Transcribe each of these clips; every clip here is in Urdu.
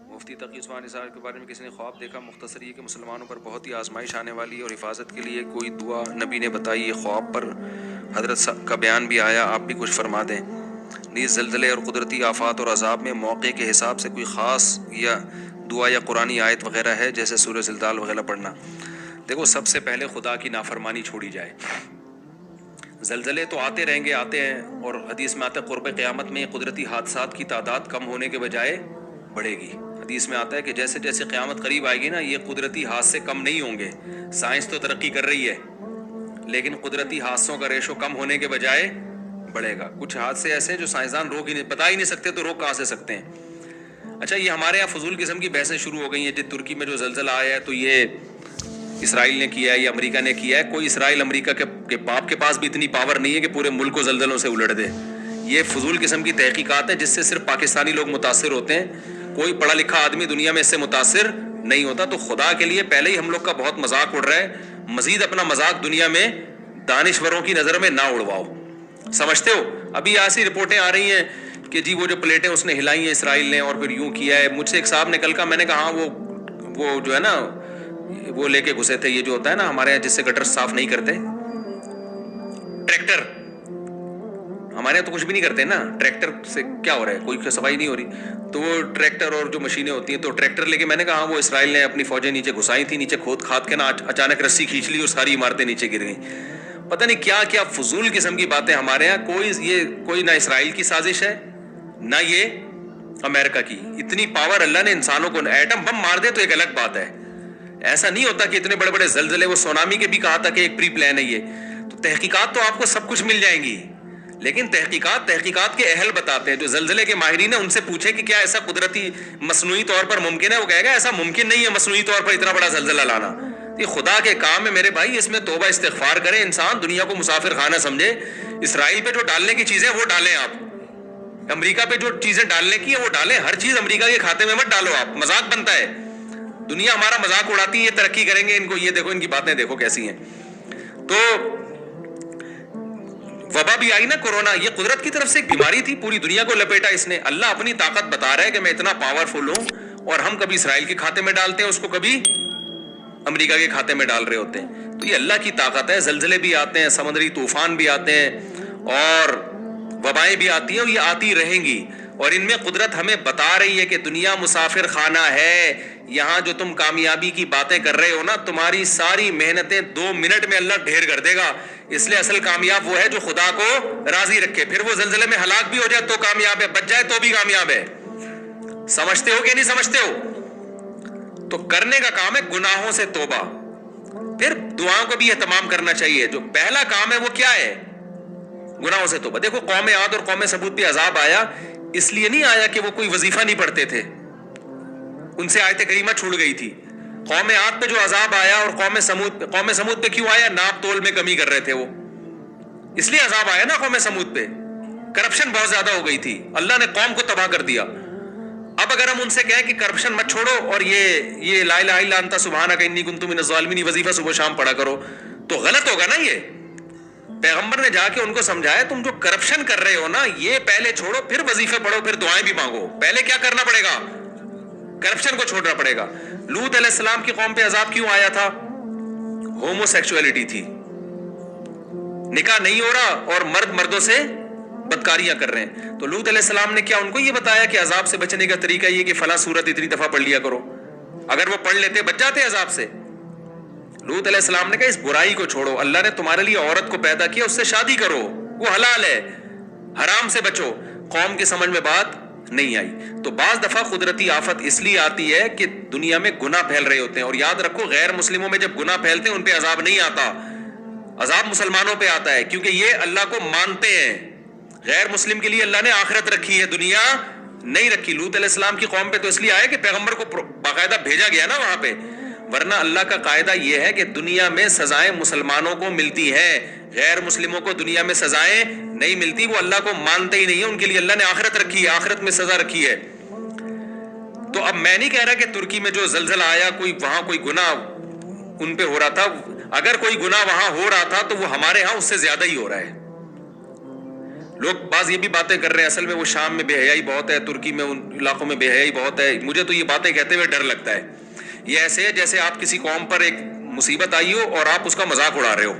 مفتی تقی عثمانی صاحب کے بارے میں کسی نے خواب دیکھا؟ مختصر یہ کہ مسلمانوں پر بہت ہی آزمائش آنے والی ہے اور حفاظت کے لیے کوئی دعا نبی نے بتائی ہے۔ خواب پر حضرت کا بیان بھی آیا، آپ بھی کچھ فرما دیں۔ نیز زلزلے اور قدرتی آفات اور عذاب میں موقع کے حساب سے کوئی خاص یا دعا یا قرآنی آیت وغیرہ ہے، جیسے سورہ زلزال وغیرہ پڑھنا؟ دیکھو، سب سے پہلے خدا کی نافرمانی چھوڑی جائے۔ زلزلے تو آتے رہیں گے، آتے ہیں، اور حدیث میں آتا ہے قرب قیامت میں قدرتی حادثات کی تعداد کم ہونے کے بجائے بڑھے گی۔ حدیث میں آتا ہے کہ جیسے جیسے قیامت قریب آئے گی نا، یہ قدرتی حادثے کم نہیں ہوں گے۔ سائنس تو ترقی کر رہی ہے، لیکن قدرتی حادثوں کا ریشو کم ہونے کے بجائے بڑھے گا۔ کچھ حادثے ایسے ہیں جو سائنسدان بتا ہی نہیں سکتے، تو روک کہاں سے سکتے ہیں؟ اچھا، یہ ہمارے یہاں فضول قسم کی بحثیں شروع ہو گئی ہیں، جب ترکی میں جو زلزلہ آیا ہے تو یہ اسرائیل نے کیا ہے یا امریکہ نے کیا ہے۔ کوئی اسرائیل امریکہ کے باپ کے پاس بھی اتنی پاور نہیں ہے کہ پورے ملک کو زلزلوں سے الٹ دے۔ یہ فضول قسم کی تحقیقات ہیں جس سے صرف پاکستانی لوگ متاثر ہوتے ہیں، کوئی پڑھا لکھا آدمی دنیا میں اس سے متاثر نہیں ہوتا۔ تو خدا کے لیے پہلے ہی ہم لوگ کا بہت مذاق اڑ رہا ہے، مزید اپنا مذاق دنیا میں دانشوروں کی نظر میں نہ اڑواؤ، سمجھتے ہو؟ ابھی ایسی رپورٹیں آ رہی ہیں کہ جی وہ جو پلیٹیں اس نے ہلائی ہیں اسرائیل نے اور پھر یوں کیا ہے۔ مجھ سے ایک صاحب نے کل کا، میں نے کہا ہاں وہ جو ہے نا، وہ لے کے گھسے تھے، یہ جو ہوتا ہے نا ہمارے یہاں جس سے گٹر صاف نہیں کرتے، ٹریکٹر۔ ہمارے یہاں تو کچھ بھی نہیں کرتے نا، ٹریکٹر سے کیا ہو رہا ہے، کوئی صفائی نہیں ہو رہی، تو وہ ٹریکٹر اور جو مشینیں ہوتی ہیں، تو ٹریکٹر لے کے میں نے کہا وہ اسرائیل نے اپنی فوجیں نیچے گھسائی تھی، نیچے کھود کھاد کے نا اچانک رسی کھینچ لی اور ساری عمارتیں نیچے گر گئیں۔ پتہ نہیں کیا کیا فضول قسم کی باتیں ہمارے یہاں۔ کوئی نہ اسرائیل کی سازش ہے نہ یہ امریکہ کی۔ اتنی پاور اللہ نے انسانوں کو، ایٹم بم مار دے تو ایک الگ بات ہے، ایسا نہیں ہوتا کہ اتنے بڑے بڑے زلزلے، وہ سونامی کے بھی کہا تھا کہ ایک پری پلان ہے یہ۔ تو تحقیقات تو آپ کو سب کچھ مل جائیں گی، لیکن تحقیقات کے اہل بتاتے ہیں، جو زلزلے کے ماہرین ہیں ان سے پوچھیں کہ کیا ایسا قدرتی مصنوعی طور پر ممکن ہے؟ وہ کہے گا ایسا ممکن نہیں ہے مصنوعی طور پر اتنا بڑا زلزلہ لانا۔ یہ خدا کے کام ہے میرے بھائی، اس میں توبہ استغفار کریں، انسان دنیا کو مسافر خانہ سمجھے۔ اسرائیل پہ جو ڈالنے کی چیزیں وہ ڈالیں آپ، امریکہ پہ جو چیزیں ڈالنے کی ہیں وہ ڈالیں، ہر چیز امریکہ کے کھاتے میں مت ڈالو آپ، مذاق بنتا ہے۔ دنیا ہمارا مذاق اڑاتی ہے، یہ ترقی کریں گے، ان کو یہ دیکھو، ان کی باتیں دیکھو کیسی ہیں۔ تو وبا بھی آئی نا، کورونا، یہ قدرت کی طرف سے ایک بیماری تھی، پوری دنیا کو لپیٹا اس نے۔ اللہ اپنی طاقت بتا رہا ہے کہ میں اتنا پاورفل ہوں، اور ہم کبھی اسرائیل کے کھاتے میں ڈالتے ہیں اس کو، کبھی امریکہ کے کھاتے میں ڈال رہے ہوتے ہیں۔ تو یہ اللہ کی طاقت ہے۔ زلزلے بھی آتے ہیں، سمندری طوفان بھی آتے ہیں، اور وبائیں بھی آتی ہیں، اور یہ آتی رہیں گی، اور ان میں قدرت ہمیں بتا رہی ہے کہ دنیا مسافر خانہ ہے۔ یہاں جو تم کامیابی کی باتیں کر رہے ہو نا، تمہاری ساری محنتیں 2 منٹ میں اللہ ڈھیر کر دے گا۔ اس لیے اصل کامیاب وہ ہے جو خدا کو راضی رکھے، پھر وہ زلزلے میں ہلاک بھی ہو جائے تو کامیاب ہے، بچ جائے تو بھی کامیاب ہے۔ سمجھتے ہو کہ نہیں سمجھتے ہو؟ تو کرنے کا کام ہے گناہوں سے توبہ، پھر دعاؤں کو بھی اہتمام کرنا چاہیے۔ جو پہلا کام ہے وہ کیا ہے؟ گناہوں سے توبہ۔ دیکھو، قوم عاد اور قوم سمود پہ عذاب آیا، اس لیے نہیں آیا کہ وہ کوئی وظیفہ نہیں پڑھتے تھے، ان سے آیت کریمہ چھوڑ گئی تھی۔ قوم عاد پہ جو عذاب آیا اور قوم سمود پہ کیوں آیا؟ ناپ تول میں کمی کر رہے تھے وہ، اس لیے عذاب آیا نا قوم سمود پہ۔ کرپشن بہت زیادہ ہو گئی تھی، اللہ نے قوم کو تباہ کر دیا۔ اب اگر ہم ان سے کہیں کہ کرپشن مت چھوڑو اور یہ لا الہ الا انت سبحانک انی کنت من الظالمین وظیفہ صبح شام پڑھا کرو، تو غلط ہوگا نا۔ یہ پیغمبر نے جا کے ان کو سمجھایا، تم جو کرپشن کر رہے ہو نا، یہ پہلے چھوڑو، پھر وظیفے پڑھو، پھر دعائیں بھی مانگو۔ پہلے کیا کرنا پڑے گا؟ کرپشن کو چھوڑنا پڑے گا۔ لوط علیہ السلام کی قوم پہ عذاب کیوں آیا تھا؟ ہومو سیکسولیٹی تھی، نکاح نہیں ہو رہا اور مرد مردوں سے بدکاریاں کر رہے ہیں۔ تو لوط علیہ السلام نے کیا ان کو یہ بتایا کہ عذاب سے بچنے کا طریقہ یہ کہ فلاں سورت اتنی دفعہ پڑھ لیا کرو؟ اگر وہ پڑھ لیتے بچ جاتے عذاب سے۔ لوط علیہ السلام نے کہا اس برائی کو چھوڑو، اللہ نے تمہارے لیے عورت کو پیدا کیا، اس سے شادی کرو، وہ حلال ہے، حرام سے بچو۔ قوم کی سمجھ میں بات نہیں آئی۔ تو بعض دفعہ قدرتی آفت اس لیے آتی ہے کہ دنیا میں گناہ پھیل رہے ہوتے ہیں، اور یاد رکھو غیر مسلموں میں جب گناہ پھیلتے ہیں ان پہ عذاب نہیں آتا، عذاب مسلمانوں پہ آتا ہے، کیونکہ یہ اللہ کو مانتے ہیں۔ غیر مسلم کے لیے اللہ نے آخرت رکھی ہے، دنیا نہیں رکھی۔ لوط علیہ السلام کی قوم پہ تو اس لیے آئے کہ پیغمبر کو باقاعدہ بھیجا گیا نا وہاں پہ، ورنہ اللہ کا قاعدہ یہ ہے کہ دنیا میں سزائیں مسلمانوں کو ملتی ہیں، غیر مسلموں کو دنیا میں سزائیں نہیں ملتی، وہ اللہ کو مانتے ہی نہیں ہیں، ان کے لیے اللہ نے آخرت رکھی ہے، آخرت میں سزا رکھی ہے۔ تو اب میں نہیں کہہ رہا کہ ترکی میں جو زلزلہ آیا وہاں کوئی گناہ ان پہ ہو رہا تھا، اگر کوئی گناہ وہاں ہو رہا تھا تو وہ ہمارے ہاں اس سے زیادہ ہی ہو رہا ہے۔ لوگ بعض یہ بھی باتیں کر رہے ہیں اصل میں وہ شام میں بے حیائی بہت ہے, ترکی میں ان علاقوں میں بے حیائی بہت ہے. مجھے تو یہ باتیں کہتے ہوئے ڈر لگتا ہے. یہ ایسے ہے جیسے آپ کسی قوم پر ایک مصیبت آئی ہو اور آپ اس کا مذاق اڑا رہے ہو.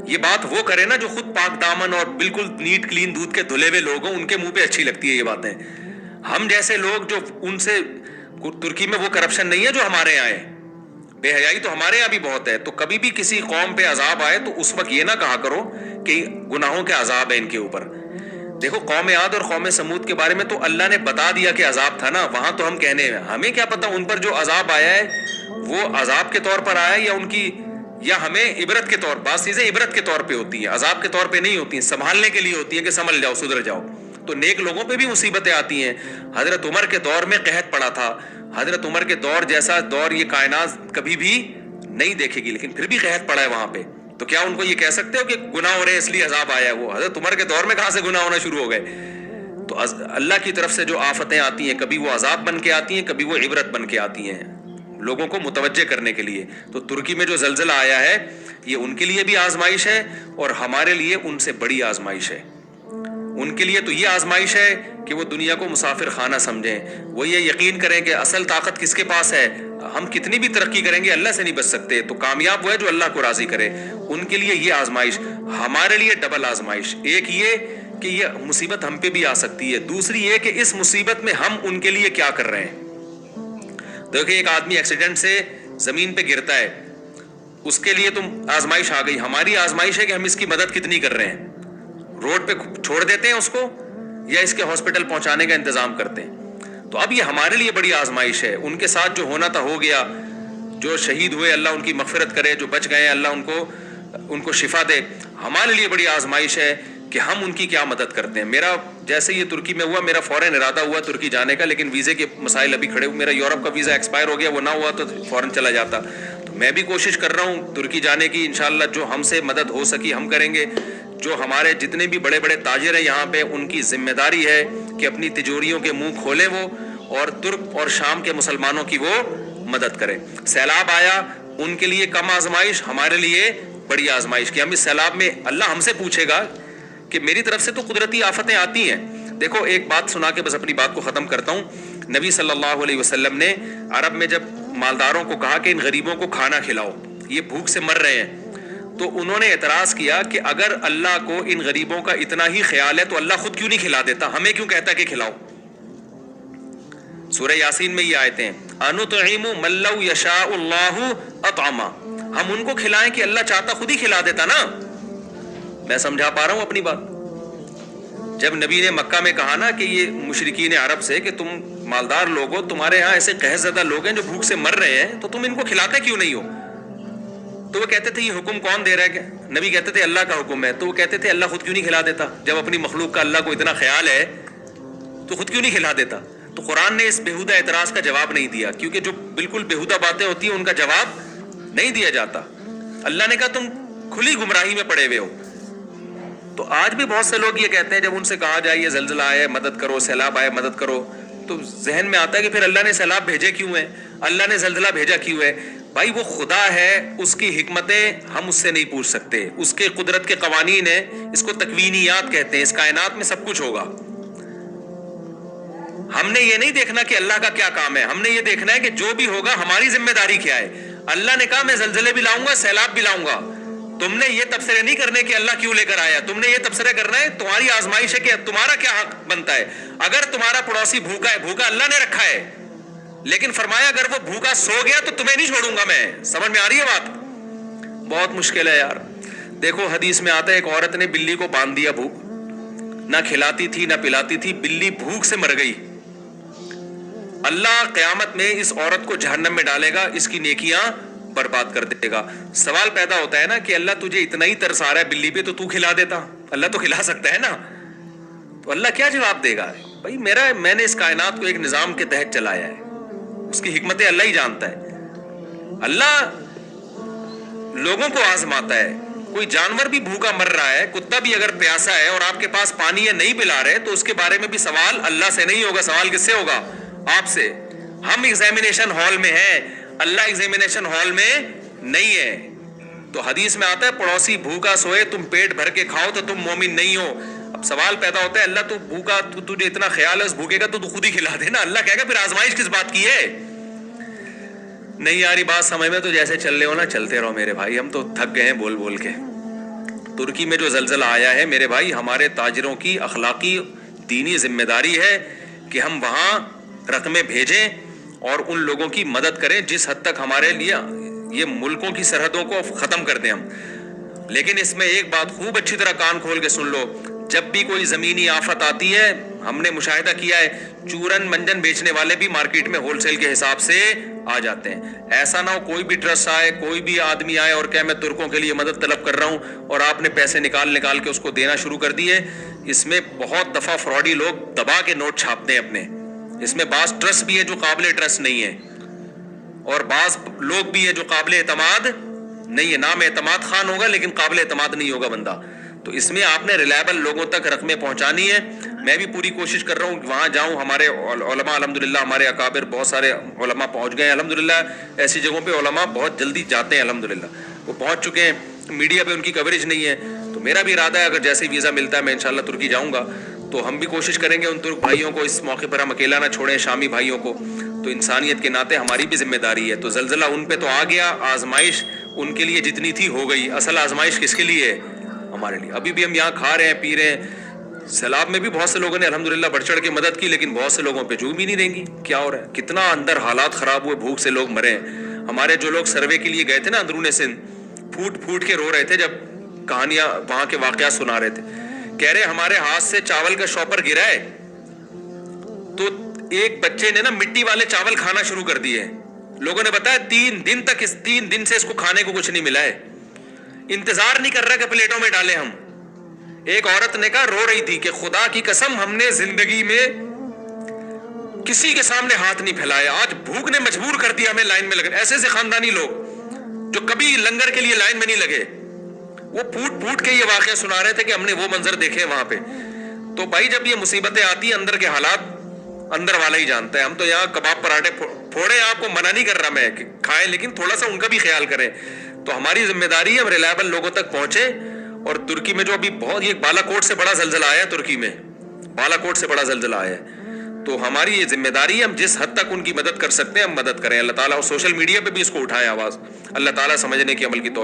یہ بات وہ کرے نا جو خود پاک دامن اور بالکل نیٹ کلین دودھ کے دھلے ہوئے لوگ ہوں, ان کے منہ پہ اچھی لگتی ہے یہ باتیں. ہم جیسے لوگ جو ان سے, ترکی میں وہ کرپشن نہیں ہے جو ہمارے یہاں ہے, بے حیائی تو ہمارے یہاں بھی بہت ہے. تو کبھی بھی کسی قوم پہ عذاب آئے تو اس وقت یہ نہ کہا کرو کہ گناہوں کے عذاب ہے ان کے اوپر. دیکھو قوم عاد اور قوم سمود کے بارے میں تو اللہ نے بتا دیا کہ عذاب تھا نا, وہاں تو ہم کہنے ہیں, ہمیں کیا پتا ان پر جو عذاب آیا ہے وہ عذاب کے طور پر آیا ہے یا ان کی, یا ہمیں عبرت کے طور, بعض چیزیں عبرت کے طور پہ ہوتی ہیں, عذاب کے طور پہ نہیں ہوتی ہیں, سنبھالنے کے لیے ہوتی ہیں کہ سنبھل جاؤ, سدھر جاؤ. تو نیک لوگوں پہ بھی مصیبتیں آتی ہیں. حضرت عمر کے دور میں قحط پڑا تھا. حضرت عمر کے دور جیسا دور یہ کائنات کبھی بھی نہیں دیکھے گی, لیکن پھر بھی قحط پڑا ہے وہاں پہ. تو کیا ان کو یہ کہہ سکتے ہو کہ گناہ ہو رہے ہیں اس لیے عذاب آیا ہے؟ وہ حضرت عمر کے دور میں کہاں سے گناہ ہونا شروع ہو گئے؟ تو اللہ کی طرف سے جو آفتیں آتی ہیں کبھی وہ عذاب بن کے آتی ہیں, کبھی وہ عبرت بن کے آتی ہیں لوگوں کو متوجہ کرنے کے لیے. تو ترکی میں جو زلزلہ آیا ہے یہ ان کے لیے بھی آزمائش ہے اور ہمارے لیے ان سے بڑی آزمائش ہے. ان کے لیے تو یہ آزمائش ہے کہ وہ دنیا کو مسافر خانہ سمجھیں, وہ یہ یقین کریں کہ اصل طاقت کس کے پاس ہے. ہم کتنی بھی ترقی کریں گے اللہ سے نہیں بچ سکتے. تو کامیاب وہ ہے جو اللہ کو راضی کرے. ان کے لیے یہ آزمائش, ہمارے لیے ڈبل آزمائش. ایک یہ کہ یہ مصیبت ہم پہ بھی آ سکتی ہے, دوسری یہ کہ اس مصیبت میں ہم ان کے لیے کیا کر رہے ہیں. دیکھیں ایک آدمی ایکسیڈنٹ سے زمین پہ گرتا ہے, اس کے لیے تم آزمائش آ گئی. ہماری آزمائش ہے کہ ہم اس کی مدد کتنی کر رہے ہیں. روڈ پہ چھوڑ دیتے ہیں اس کو یا اس کے ہاسپٹل پہنچانے کا انتظام کرتے ہیں. تو اب یہ ہمارے لیے بڑی آزمائش ہے. ان کے ساتھ جو ہونا تھا ہو گیا, جو شہید ہوئے اللہ ان کی مغفرت کرے, جو بچ گئے اللہ ان کو شفا دے. ہمارے لیے بڑی آزمائش ہے کہ ہم ان کی کیا مدد کرتے ہیں. میرا جیسے یہ ترکی میں ہوا, میرا فوراً ارادہ ہوا ترکی جانے کا, لیکن ویزے کے مسائل ابھی کھڑے ہوئے. میرا یورپ کا ویزا ایکسپائر ہو گیا, وہ نہ ہوا تو فوراً چلا جاتا. تو میں بھی کوشش کر رہا ہوں ترکی جانے کی. انشاءاللہ جو ہم سے مدد ہو سکی ہم کریں گے. جو ہمارے جتنے بھی بڑے بڑے تاجر ہیں یہاں پہ, ان کی ذمہ داری ہے کہ اپنی تجوریوں کے منہ کھولیں وہ, اور ترک اور شام کے مسلمانوں کی وہ مدد کریں. سیلاب آیا, ان کے لیے کم آزمائش, ہمارے لیے بڑی آزمائش کہ ہم اس سیلاب میں اللہ ہم سے پوچھے گا کہ میری طرف سے تو قدرتی آفتیں آتی ہیں. دیکھو ایک بات سنا کے بس اپنی بات کو ختم کرتا ہوں. نبی صلی اللہ علیہ وسلم نے عرب میں جب مالداروں کو کہا کہ ان غریبوں کو کھانا کھلاؤ, یہ بھوک سے مر رہے ہیں, تو انہوں نے اعتراض کیا کہ اگر اللہ کو ان غریبوں کا اتنا ہی خیال ہے تو اللہ خود کیوں نہیں کھلا دیتا, ہمیں کیوں کہتا کہ کھلاؤ. سورہ یاسین میں یہ آیتیں, انطعم من لو یشاء اللہ اطعما, ہم ان کو کھلائیں کہ اللہ چاہتا خود ہی کھلا دیتا نا. میں سمجھا پا رہا ہوں اپنی بات. جب نبی نے مکہ میں کہا نا کہ یہ مشرکین عرب سے کہ تم مالدار لوگ ہو, تمہارے ہاں ایسے قحط زدہ لوگ ہیں جو بھوک سے مر رہے ہیں, تو تم ان کو کھلاتے کیوں نہیں ہو؟ تو وہ کہتے تھے یہ حکم کون دے رہا ہے؟ نبی کہتے تھے اللہ کا حکم ہے. تو وہ کہتے تھے اللہ خود کیوں نہیں کھلا دیتا؟ جب اپنی مخلوق کا اللہ کو اتنا خیال ہے تو خود کیوں نہیں کھلا دیتا؟ تو قرآن نے اس بےہودہ اعتراض کا جواب نہیں دیا, کیونکہ جو بالکل بےہودہ باتیں ہوتی ہیں ان کا جواب نہیں دیا جاتا. اللہ نے کہا تم کھلی گمراہی میں پڑے ہوئے ہو. تو آج بھی بہت سے لوگ یہ کہتے ہیں جب ان سے کہا جائے یہ زلزلہ آئے مدد کرو, سیلاب آئے مدد کرو, تو ذہن میں آتا ہے کہ پھر اللہ نے سیلاب بھیجے کیوں ہے, اللہ نے زلزلہ بھیجا کیوں ہے. بھائی وہ خدا ہے, اس کی حکمتیں ہم اس سے نہیں پوچھ سکتے, اس کے قدرت کے قوانین ہیں, اس کو تکوینیات کہتے ہیں. اس کائنات میں سب کچھ ہوگا. ہم نے یہ نہیں دیکھنا کہ اللہ کا کیا کام ہے, ہم نے یہ دیکھنا ہے کہ جو بھی ہوگا ہماری ذمہ داری کیا ہے. اللہ نے کہا میں زلزلے بھی لاؤں گا, سیلاب بھی لاؤں گا. تم نے یہ تبصرے نہیں کرنے کہ اللہ کیوں لے کر آیا, تم نے یہ تبصرے کرنا ہے تمہاری آزمائش ہے کہ تمہارا کیا حق بنتا ہے. اگر تمہارا پڑوسی بھوکا ہے, بھوکا اللہ نے رکھا ہے, لیکن فرمایا اگر وہ بھوکا سو گیا تو تمہیں نہیں چھوڑوں گا میں. سمجھ میں آ رہی ہے بات؟ بہت مشکل ہے یار. دیکھو حدیث میں آتا ہے ایک عورت نے بلی کو باندھ دیا, بھوک نہ کھلاتی تھی نہ پلاتی تھی, بلی بھوک سے مر گئی. اللہ قیامت میں اس عورت کو جہنم میں ڈالے گا, اس کی نیکیاں برباد کر دے گا. سوال پیدا ہوتا ہے نا کہ اللہ تجھے اتنا ہی ترس آ رہا ہے بلی پہ تو تو کھلا دیتا. اللہ تو کھلا سکتا ہے نا. تو اللہ کیا جواب دے گا؟ بھائی میں نے اس کائنات کو ایک نظام کے تحت چلایا ہے, اس کی حکمتیں اللہ ہی جانتا ہے. اللہ لوگوں کو آزماتا ہے. کوئی جانور بھی بھوکا مر رہا ہے, کتا بھی اگر پیاسا ہے اور آپ کے پاس پانی ہے نہیں پلا رہے, تو اس کے بارے میں بھی سوال اللہ سے نہیں ہوگا, سوال کس سے ہوگا؟ آپ سے. ہم ایگزامینیشن ہال میں ہیں, اللہ ایگزامینیشن ہال میں نہیں ہے. تو حدیث میں آتا ہے پڑوسی بھوکا سوئے تم پیٹ بھر کے کھاؤ تو تم مومن نہیں ہو. اب سوال پیدا ہوتا ہے اللہ تو بھوکا, تجھے اتنا خیال ہے اس بھوکے کا تو خود ہی کھلا دے نا. اللہ کہے گا پھر آزمائش کس بات کی ہے؟ نہیں یاری بات سمجھ میں, تو جیسے چل رہے ہو نا چلتے رہو میرے بھائی, ہم تو تھک گئے ہیں بول بول کے. ترکی میں جو زلزلہ آیا ہے میرے بھائی, ہمارے تاجروں کی اخلاقی دینی ذمہ داری ہے کہ ہم وہاں رقمیں بھیجیں اور ان لوگوں کی مدد کریں جس حد تک ہمارے لیے یہ ملکوں کی سرحدوں کو ختم کر دیں ہم. لیکن اس میں ایک بات خوب اچھی طرح کان کھول کے سن لو, جب بھی کوئی زمینی آفت آتی ہے ہم نے مشاہدہ کیا ہے چورن منجن بیچنے والے بھی مارکیٹ میں ہول سیل کے حساب سے آ جاتے ہیں. ایسا نہ ہو کوئی بھی ٹرسٹ آئے, کوئی بھی آدمی آئے اور کہ میں ترکوں کے لیے مدد طلب کر رہا ہوں اور آپ نے پیسے نکال کے اس کو دینا شروع کر دیے. اس میں بہت دفعہ فراڈی لوگ دبا کے نوٹ چھاپتے ہیں اپنے. اس میں بعض ٹرسٹ بھی ہے جو قابل ٹرسٹ نہیں ہے اور بعض لوگ بھی ہے جو قابل اعتماد نہیں ہے. نام اعتماد خان ہوگا لیکن قابل اعتماد نہیں ہوگا بندہ. تو اس میں آپ نے ریلائبل لوگوں تک رقمیں پہنچانی ہے. میں بھی پوری کوشش کر رہا ہوں کہ وہاں جاؤں. ہمارے علماء الحمدللہ, ہمارے اکابر بہت سارے علماء پہنچ گئے ہیں الحمدللہ. ایسی جگہوں پہ علماء بہت جلدی جاتے ہیں الحمدللہ, وہ پہنچ چکے ہیں. میڈیا پہ ان کی کوریج نہیں ہے. تو میرا بھی ارادہ ہے اگر جیسے ویزا ملتا ہے میں انشاءاللہ ترکی جاؤں گا تو ہم بھی کوشش کریں گے ان ترک بھائیوں کو اس موقع پر ہم اکیلا نہ چھوڑیں, شامی بھائیوں کو. تو انسانیت کے ناطے ہماری بھی ذمہ داری ہے. تو زلزلہ ان پہ تو آ گیا, آزمائش ان کے لیے جتنی تھی ہو گئی. اصل آزمائش کس کے لیے ہے؟ ہمارے لیے. ابھی بھی ہم یہاں کھا رہے ہیں پی رہے ہیں. سیلاب میں بھی بہت سے لوگوں نے الحمدللہ بڑھ چڑھ کے مدد کی لیکن بہت سے لوگوں پہ جو بھی نہیں دیں گی. کیا ہو رہا ہے, کتنا اندر حالات خراب ہوئے, بھوک سے لوگ مرے ہیں. ہمارے جو لوگ سروے کے لیے گئے تھے نا اندرون سندھ, پھوٹ پھوٹ کے رو رہے تھے جب کہانیاں وہاں کے واقعات سنا رہے تھے. کہہ رہے ہمارے ہاتھ سے چاول کا شاپر گرا ہے تو ایک بچے نے نا مٹی والے چاول کھانا شروع کر دیے. لوگوں نے بتایا 3 دن سے اس کو کھانے کو کچھ نہیں ملا ہے, انتظار نہیں کر رہا کہ پلیٹوں میں ڈالیں ہم. ایک عورت نے کہا, رو رہی تھی کہ خدا کی قسم ہم نے زندگی میں کسی کے سامنے ہاتھ نہیں پھیلایا, آج بھوک نے مجبور کر دیا ہمیں لائن میں لگنے. ایسے خاندانی لوگ جو کبھی لنگر کے لیے لائن میں نہیں لگے, وہ پھوٹ پھوٹ کے یہ واقعہ سنا رہے تھے کہ ہم نے وہ منظر دیکھے وہاں پہ. تو بھائی جب یہ مصیبتیں آتی ہیں اندر کے حالات اندر والا ہی جانتا ہے. ہم تو یہاں کباب پراٹھے پھوڑے, آپ کو منع نہیں کر رہا میں کہ کھائیں, لیکن تھوڑا سا ان کا بھی خیال کریں. تو ہماری ذمہ داری ہے ہم ریلائبل لوگوں تک پہنچے. اور ترکی میں جو ابھی بہت, یہ بالا کوٹ سے بڑا زلزلہ آیا ہے ترکی میں, بالا کوٹ سے بڑا زلزلہ آیا ہے. تو ہماری یہ ذمہ داری ہے ہم جس حد تک ان کی مدد کر سکتے ہیں ہم مدد کریں. اللہ تعالیٰ, اور سوشل میڈیا پہ بھی اس کو اٹھائے آواز. اللہ تعالیٰ سمجھنے کی عمل کی توفیق